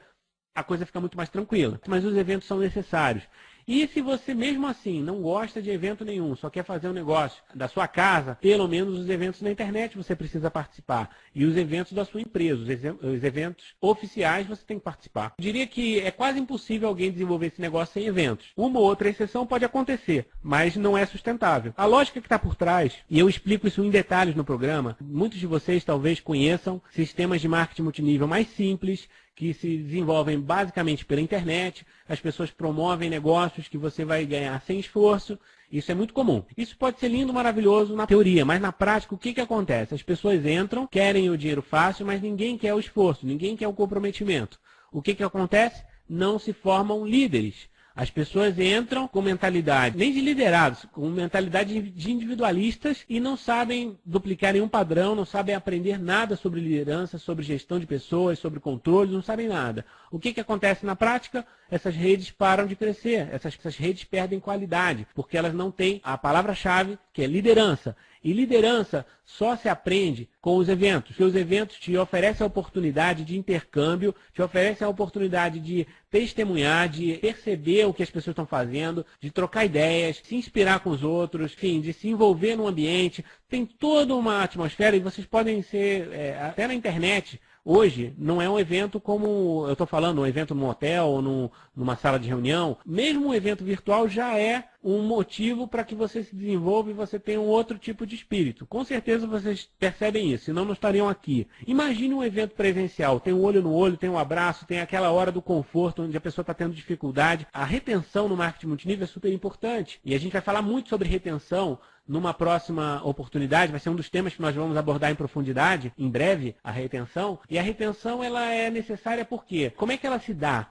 a coisa fica muito mais tranquila. Mas os eventos são necessários. E se você mesmo assim não gosta de evento nenhum, só quer fazer um negócio da sua casa, pelo menos os eventos na internet você precisa participar. E os eventos da sua empresa, os eventos oficiais você tem que participar. Eu diria que é quase impossível alguém desenvolver esse negócio sem eventos. Uma ou outra exceção pode acontecer, mas não é sustentável. A lógica que está por trás, e eu explico isso em detalhes no programa, muitos de vocês talvez conheçam sistemas de marketing multinível mais simples, que se desenvolvem basicamente pela internet, as pessoas promovem negócios que você vai ganhar sem esforço, isso é muito comum. Isso pode ser lindo, maravilhoso na teoria, mas na prática o que acontece? As pessoas entram, querem o dinheiro fácil, mas ninguém quer o esforço, ninguém quer o comprometimento. O que acontece? Não se formam líderes. As pessoas entram com mentalidade, nem de liderados, com mentalidade de individualistas e não sabem duplicar nenhum padrão, não sabem aprender nada sobre liderança, sobre gestão de pessoas, sobre controle, não sabem nada. O que acontece na prática? Essas redes param de crescer, essas redes perdem qualidade, porque elas não têm a palavra-chave, que é liderança. E liderança só se aprende com os eventos, porque os eventos te oferecem a oportunidade de intercâmbio, te oferecem a oportunidade de testemunhar, de perceber o que as pessoas estão fazendo, de trocar ideias, se inspirar com os outros, enfim, de se envolver no ambiente. Tem toda uma atmosfera e vocês podem ser, até na internet, hoje não é um evento como eu estou falando, um evento num hotel ou numa sala de reunião. Mesmo um evento virtual já é um motivo para que você se desenvolva e você tenha um outro tipo de espírito. Com certeza vocês percebem isso, senão não estariam aqui. Imagine um evento presencial, tem um olho no olho, tem um abraço, tem aquela hora do conforto, onde a pessoa está tendo dificuldade. A retenção no marketing multinível é super importante. E a gente vai falar muito sobre retenção numa próxima oportunidade, vai ser um dos temas que nós vamos abordar em profundidade, em breve, a retenção. E a retenção ela é necessária por quê? Como é que ela se dá?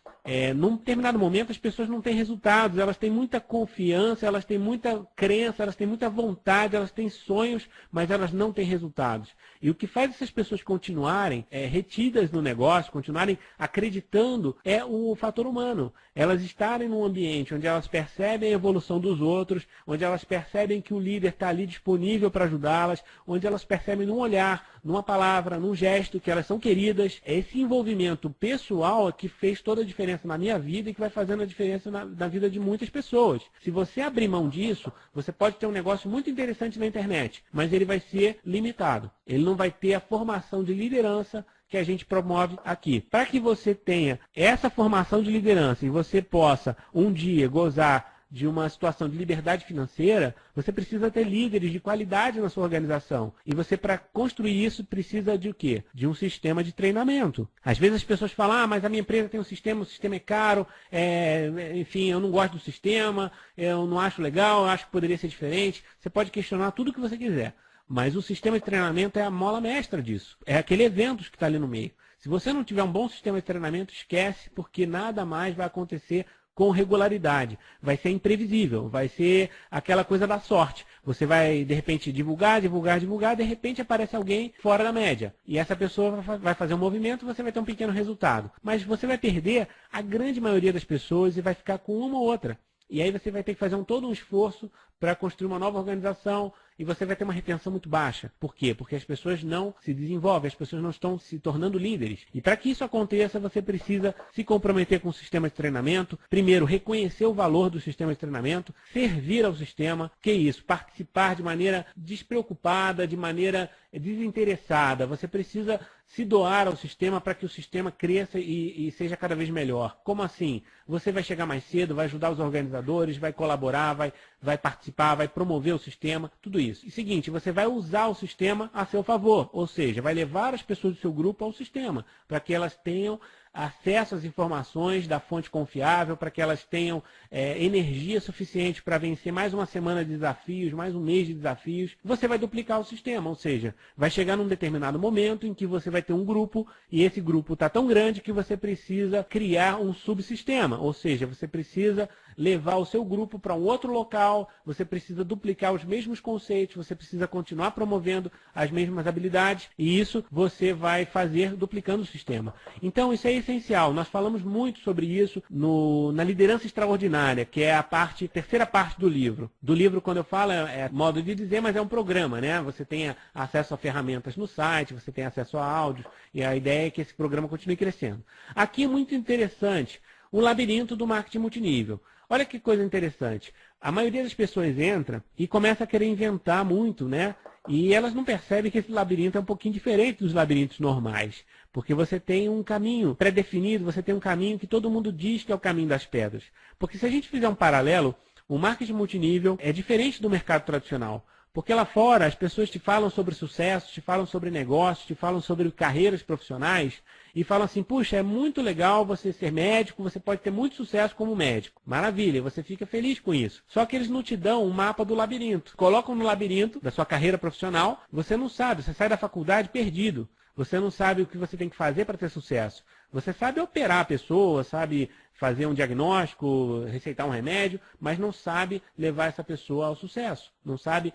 Num determinado momento as pessoas não têm resultados, elas têm muita confiança, elas têm muita crença, elas têm muita vontade, elas têm sonhos, mas elas não têm resultados. E o que faz essas pessoas continuarem retidas no negócio, continuarem acreditando, é o fator humano. Elas estarem num ambiente onde elas percebem a evolução dos outros, onde elas percebem que o líder está ali disponível para ajudá-las, onde elas percebem num olhar, numa palavra, num gesto, que elas são queridas. É esse envolvimento pessoal que fez toda a diferença na minha vida e que vai fazendo a diferença na vida de muitas pessoas. Se você abrir mão disso, você pode ter um negócio muito interessante na internet, mas ele vai ser limitado. Ele não vai ter a formação de liderança que a gente promove aqui. Para que você tenha essa formação de liderança e você possa um dia gozar de uma situação de liberdade financeira, você precisa ter líderes de qualidade na sua organização. E você, para construir isso, precisa de o quê? De um sistema de treinamento. Às vezes as pessoas falam, mas a minha empresa tem um sistema, o sistema é caro, enfim, eu não gosto do sistema, eu não acho legal, eu acho que poderia ser diferente. Você pode questionar tudo o que você quiser. Mas o sistema de treinamento é a mola mestra disso. É aquele evento que está ali no meio. Se você não tiver um bom sistema de treinamento, esquece, porque nada mais vai acontecer com regularidade. Vai ser imprevisível, vai ser aquela coisa da sorte. Você vai, de repente, divulgar, de repente aparece alguém fora da média. E essa pessoa vai fazer um movimento e você vai ter um pequeno resultado. Mas você vai perder a grande maioria das pessoas e vai ficar com uma ou outra. E aí você vai ter que fazer todo um esforço para construir uma nova organização e você vai ter uma retenção muito baixa. Por quê? Porque as pessoas não se desenvolvem, as pessoas não estão se tornando líderes. E para que isso aconteça, você precisa se comprometer com o sistema de treinamento. Primeiro, reconhecer o valor do sistema de treinamento, servir ao sistema. Que isso? Participar de maneira despreocupada, de maneira desinteressada. Você precisa se doar ao sistema para que o sistema cresça e seja cada vez melhor. Como assim? Você vai chegar mais cedo, vai ajudar os organizadores, vai colaborar, vai participar, vai promover o sistema, tudo isso. E seguinte, você vai usar o sistema a seu favor, ou seja, vai levar as pessoas do seu grupo ao sistema, para que elas tenham acesso às informações da fonte confiável, para que elas tenham energia suficiente para vencer mais uma semana de desafios, mais um mês de desafios. Você vai duplicar o sistema, ou seja, vai chegar num determinado momento em que você vai ter um grupo e esse grupo está tão grande que você precisa criar um subsistema, ou seja, você precisa levar o seu grupo para um outro local, você precisa duplicar os mesmos conceitos, você precisa continuar promovendo as mesmas habilidades e isso você vai fazer duplicando o sistema. Então isso é essencial, nós falamos muito sobre isso na liderança extraordinária, que é a terceira parte do livro. Do livro, quando eu falo, é modo de dizer, mas é um programa, né? Você tem acesso a ferramentas no site, você tem acesso a áudios, e a ideia é que esse programa continue crescendo. Aqui é muito interessante o labirinto do marketing multinível. Olha que coisa interessante. A maioria das pessoas entra e começa a querer inventar muito, né? E elas não percebem que esse labirinto é um pouquinho diferente dos labirintos normais. Porque você tem um caminho pré-definido, você tem um caminho que todo mundo diz que é o caminho das pedras. Porque se a gente fizer um paralelo, o marketing multinível é diferente do mercado tradicional. Porque lá fora as pessoas te falam sobre sucesso, te falam sobre negócios, te falam sobre carreiras profissionais e falam assim, puxa, é muito legal você ser médico, você pode ter muito sucesso como médico. Maravilha, você fica feliz com isso. Só que eles não te dão um mapa do labirinto. Colocam no labirinto da sua carreira profissional, você não sabe, você sai da faculdade perdido. Você não sabe o que você tem que fazer para ter sucesso. Você sabe operar a pessoa, sabe fazer um diagnóstico, receitar um remédio, mas não sabe levar essa pessoa ao sucesso. Não sabe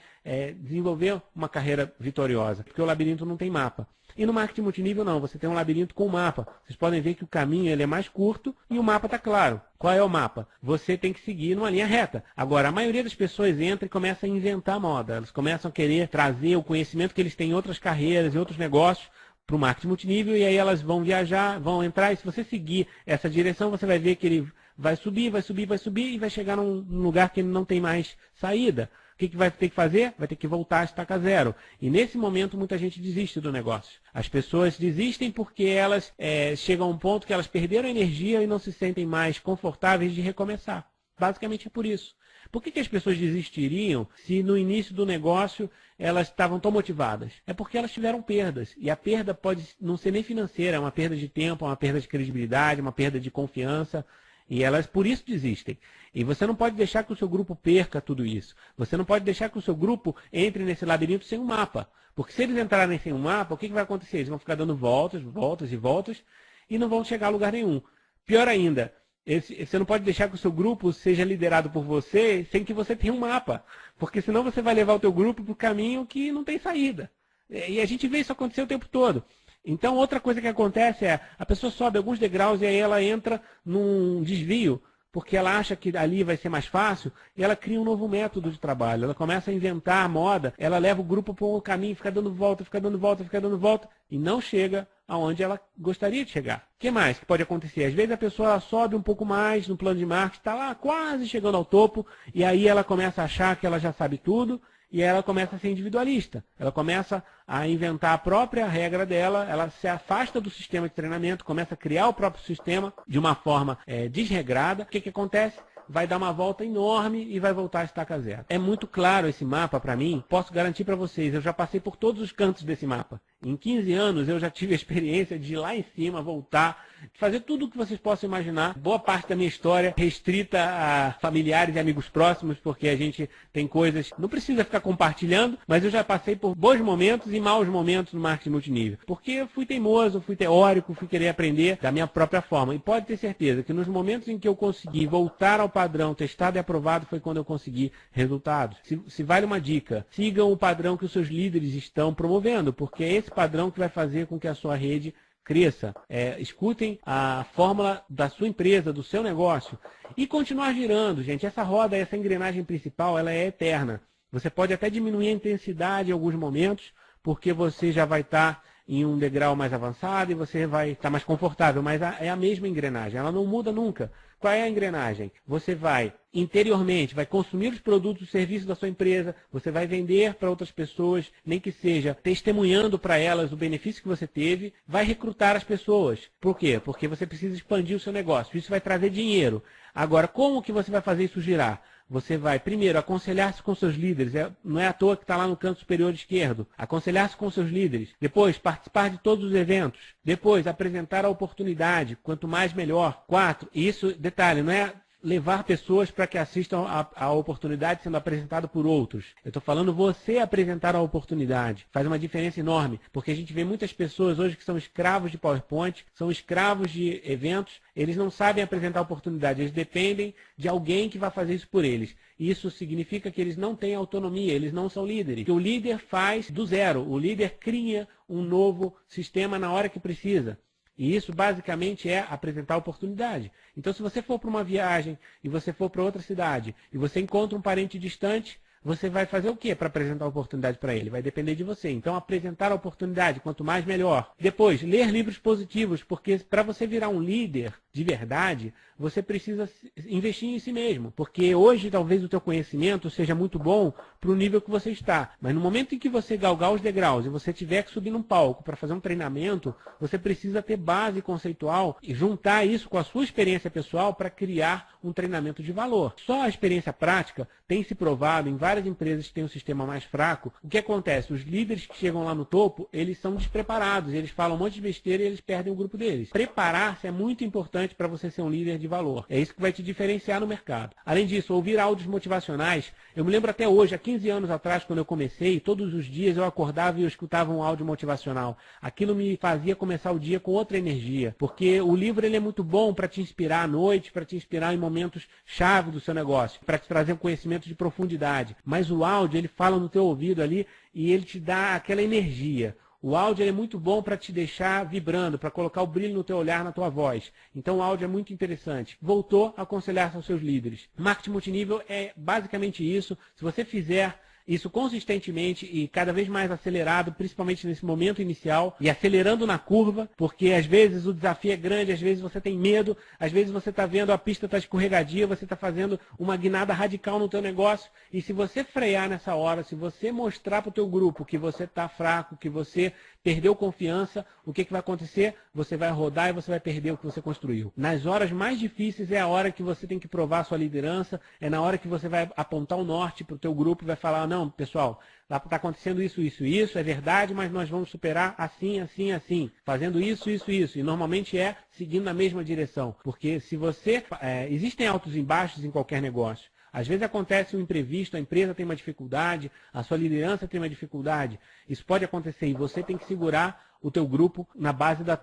desenvolver uma carreira vitoriosa, porque o labirinto não tem mapa. E no marketing multinível não, você tem um labirinto com mapa. Vocês podem ver que o caminho ele é mais curto e o mapa está claro. Qual é o mapa? Você tem que seguir numa linha reta. Agora, a maioria das pessoas entra e começa a inventar moda. Elas começam a querer trazer o conhecimento que eles têm em outras carreiras, em outros negócios, para o marketing multinível, e aí elas vão viajar, vão entrar, e se você seguir essa direção, você vai ver que ele vai subir, vai subir, vai subir, e vai chegar num lugar que ele não tem mais saída. O que vai ter que fazer? Vai ter que voltar a estaca zero. E nesse momento muita gente desiste do negócio. As pessoas desistem porque elas chegam a um ponto que elas perderam a energia e não se sentem mais confortáveis de recomeçar. Basicamente é por isso. Por que as pessoas desistiriam se no início do negócio elas estavam tão motivadas? É porque elas tiveram perdas. E a perda pode não ser nem financeira, é uma perda de tempo, é uma perda de credibilidade, uma perda de confiança. E elas por isso desistem. E você não pode deixar que o seu grupo perca tudo isso. Você não pode deixar que o seu grupo entre nesse labirinto sem um mapa. Porque se eles entrarem sem um mapa, o que vai acontecer? Eles vão ficar dando voltas, voltas e voltas e não vão chegar a lugar nenhum. Pior ainda, você não pode deixar que o seu grupo seja liderado por você sem que você tenha um mapa. Porque senão você vai levar o teu grupo para o caminho que não tem saída. E a gente vê isso acontecer o tempo todo. Então, outra coisa que acontece é, a pessoa sobe alguns degraus e aí ela entra num desvio, porque ela acha que ali vai ser mais fácil, e ela cria um novo método de trabalho. Ela começa a inventar a moda, ela leva o grupo para um caminho, fica dando volta, fica dando volta, fica dando volta, e não chega aonde ela gostaria de chegar. O que mais que pode acontecer? Às vezes a pessoa sobe um pouco mais no plano de marketing, está lá quase chegando ao topo, e aí ela começa a achar que ela já sabe tudo, e ela começa a ser individualista. Ela começa a inventar a própria regra dela, ela se afasta do sistema de treinamento, começa a criar o próprio sistema de uma forma desregrada. O que acontece? Vai dar uma volta enorme e vai voltar a estaca zero. É muito claro esse mapa para mim, posso garantir para vocês, eu já passei por todos os cantos desse mapa. Em 15 anos eu já tive a experiência de ir lá em cima, voltar, fazer tudo o que vocês possam imaginar. Boa parte da minha história restrita a familiares e amigos próximos, porque a gente tem coisas, não precisa ficar compartilhando, mas eu já passei por bons momentos e maus momentos no marketing multinível. Porque eu fui teimoso, fui teórico, fui querer aprender da minha própria forma. E pode ter certeza que nos momentos em que eu consegui voltar ao padrão testado e aprovado foi quando eu consegui resultados. Se vale uma dica, sigam o padrão que os seus líderes estão promovendo, porque é esse padrão que vai fazer com que a sua rede cresça. Escutem a fórmula da sua empresa, do seu negócio e continuar girando, gente. Essa roda, essa engrenagem principal, ela é eterna. Você pode até diminuir a intensidade em alguns momentos, porque você já vai estar em um degrau mais avançado e você vai estar mais confortável, mas é a mesma engrenagem, ela não muda nunca. Qual é a engrenagem? Você vai interiormente, vai consumir os produtos e serviços da sua empresa, você vai vender para outras pessoas, nem que seja testemunhando para elas o benefício que você teve, vai recrutar as pessoas. Por quê? Porque você precisa expandir o seu negócio, isso vai trazer dinheiro. Agora, como que você vai fazer isso girar? Você vai, primeiro, aconselhar-se com seus líderes. Não é à toa que está lá no canto superior esquerdo. Aconselhar-se com seus líderes. Depois, participar de todos os eventos. Depois, apresentar a oportunidade. Quanto mais, melhor. 4. Isso, detalhe, não é levar pessoas para que assistam a oportunidade sendo apresentada por outros. Eu estou falando você apresentar a oportunidade. Faz uma diferença enorme, porque a gente vê muitas pessoas hoje que são escravos de PowerPoint, são escravos de eventos, eles não sabem apresentar a oportunidade, eles dependem de alguém que vai fazer isso por eles. Isso significa que eles não têm autonomia, eles não são líderes. Que o líder faz do zero, o líder cria um novo sistema na hora que precisa. E isso basicamente é apresentar a oportunidade. Então, se você for para uma viagem e você for para outra cidade e você encontra um parente distante, você vai fazer o quê para apresentar a oportunidade para ele? Vai depender de você. Então, apresentar a oportunidade, quanto mais melhor. Depois, ler livros positivos, porque para você virar um líder de verdade, você precisa investir em si mesmo. Porque hoje talvez o teu conhecimento seja muito bom para o nível que você está. Mas no momento em que você galgar os degraus e você tiver que subir num palco para fazer um treinamento, você precisa ter base conceitual e juntar isso com a sua experiência pessoal para criar um treinamento de valor. Só a experiência prática tem se provado em várias empresas que têm um sistema mais fraco. O que acontece? Os líderes que chegam lá no topo, eles são despreparados, eles falam um monte de besteira e eles perdem o grupo deles. Preparar-se é muito importante para você ser um líder de valor. É isso que vai te diferenciar no mercado. Além disso, ouvir áudios motivacionais. Eu me lembro até hoje, há 15 anos atrás, quando eu comecei, todos os dias eu acordava e eu escutava um áudio motivacional. Aquilo me fazia começar o dia com outra energia, porque o livro ele é muito bom para te inspirar à noite, para te inspirar em momentos chave do seu negócio, para te trazer um conhecimento de profundidade. Mas o áudio, ele fala no teu ouvido ali e ele te dá aquela energia. O áudio é muito bom para te deixar vibrando, para colocar o brilho no teu olhar, na tua voz. Então o áudio é muito interessante. Voltou a aconselhar aos seus líderes. Marketing multinível é basicamente isso. Se você fizer isso consistentemente e cada vez mais acelerado, principalmente nesse momento inicial, e acelerando na curva, porque às vezes o desafio é grande, às vezes você tem medo, às vezes você está vendo a pista está escorregadia, você está fazendo uma guinada radical no teu negócio, e se você frear nessa hora, se você mostrar para o teu grupo que você está fraco, que você perdeu confiança, o que vai acontecer? Você vai rodar e você vai perder o que você construiu. Nas horas mais difíceis é a hora que você tem que provar a sua liderança, é na hora que você vai apontar o norte para o teu grupo e vai falar, não, pessoal, está acontecendo isso, isso, isso, é verdade, mas nós vamos superar assim, assim, assim, fazendo isso, isso, isso. E normalmente é seguindo na mesma direção. Porque se você... existem altos e baixos em qualquer negócio. Às vezes acontece um imprevisto, a empresa tem uma dificuldade, a sua liderança tem uma dificuldade. Isso pode acontecer e você tem que segurar o teu grupo na base da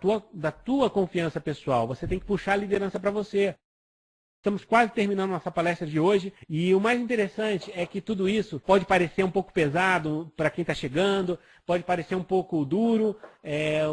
tua confiança pessoal. Você tem que puxar a liderança para você. Estamos quase terminando nossa palestra de hoje e o mais interessante é que tudo isso pode parecer um pouco pesado para quem está chegando, pode parecer um pouco duro.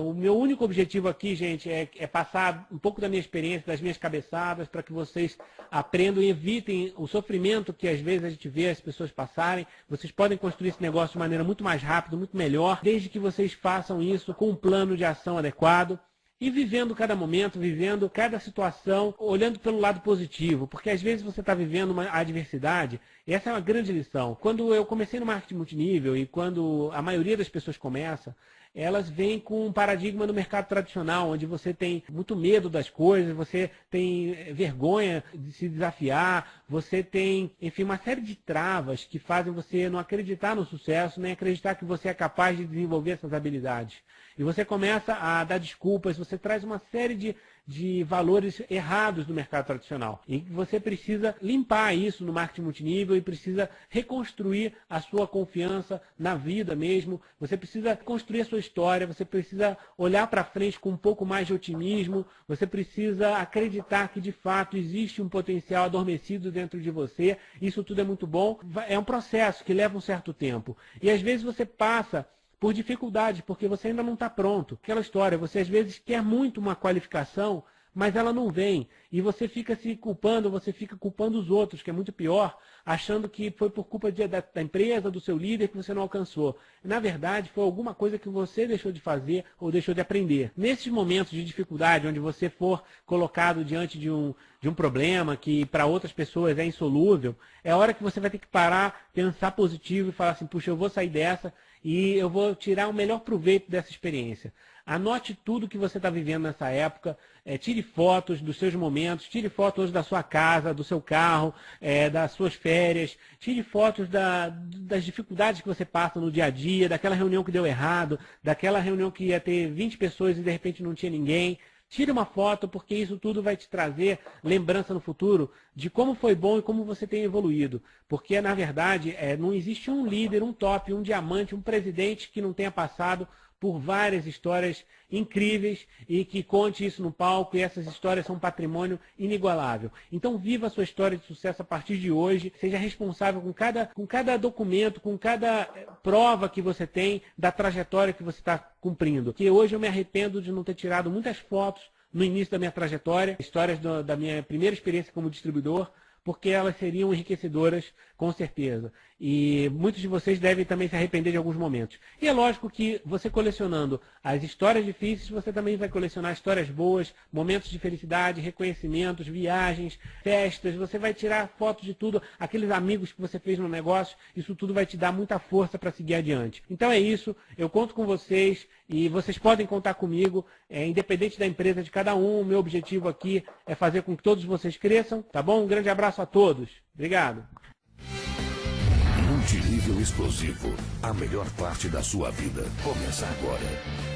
O meu único objetivo aqui, gente, é passar um pouco da minha experiência, das minhas cabeçadas, para que vocês aprendam e evitem o sofrimento que às vezes a gente vê as pessoas passarem. Vocês podem construir esse negócio de maneira muito mais rápida, muito melhor, desde que vocês façam isso com um plano de ação adequado. E vivendo cada momento, vivendo cada situação, olhando pelo lado positivo. Porque às vezes você está vivendo uma adversidade, e essa é uma grande lição. Quando eu comecei no marketing multinível e quando a maioria das pessoas começa, elas vêm com um paradigma do mercado tradicional, onde você tem muito medo das coisas, você tem vergonha de se desafiar, você tem, enfim, uma série de travas que fazem você não acreditar no sucesso, nem acreditar que você é capaz de desenvolver essas habilidades. E você começa a dar desculpas, você traz uma série de valores errados do mercado tradicional. E você precisa limpar isso no marketing multinível e precisa reconstruir a sua confiança na vida mesmo. Você precisa construir a sua história, você precisa olhar para frente com um pouco mais de otimismo, você precisa acreditar que de fato existe um potencial adormecido dentro de você. Isso tudo é muito bom. É um processo que leva um certo tempo. E às vezes você passa por dificuldade, porque você ainda não está pronto. Aquela história, você às vezes quer muito uma qualificação, mas ela não vem. E você fica se culpando, você fica culpando os outros, que é muito pior, achando que foi por culpa da empresa, do seu líder, que você não alcançou. Na verdade, foi alguma coisa que você deixou de fazer ou deixou de aprender. Nesses momentos de dificuldade, onde você for colocado diante de um problema que para outras pessoas é insolúvel, é a hora que você vai ter que parar, pensar positivo e falar assim, puxa, eu vou sair dessa e eu vou tirar o melhor proveito dessa experiência. Anote tudo que você está vivendo nessa época, tire fotos dos seus momentos, tire fotos da sua casa, do seu carro, das suas férias, tire fotos das dificuldades que você passa no dia a dia, daquela reunião que deu errado, daquela reunião que ia ter 20 pessoas e de repente não tinha ninguém. Tire uma foto, porque isso tudo vai te trazer lembrança no futuro de como foi bom e como você tem evoluído. Porque, na verdade, não existe um líder, um top, um diamante, um presidente que não tenha passado por várias histórias incríveis e que conte isso no palco, e essas histórias são um patrimônio inigualável. Então viva a sua história de sucesso a partir de hoje, seja responsável com cada documento, com cada prova que você tem da trajetória que você está cumprindo. Que hoje eu me arrependo de não ter tirado muitas fotos no início da minha trajetória, histórias da minha primeira experiência como distribuidor, porque elas seriam enriquecedoras, com certeza. E muitos de vocês devem também se arrepender de alguns momentos. E é lógico que você colecionando as histórias difíceis, você também vai colecionar histórias boas, momentos de felicidade, reconhecimentos, viagens, festas, você vai tirar fotos de tudo, aqueles amigos que você fez no negócio, isso tudo vai te dar muita força para seguir adiante. Então é isso, eu conto com vocês e vocês podem contar comigo, independente da empresa de cada um, o meu objetivo aqui é fazer com que todos vocês cresçam, tá bom? Um grande abraço a todos. Obrigado. Multinível Explosivo. A melhor parte da sua vida começa agora.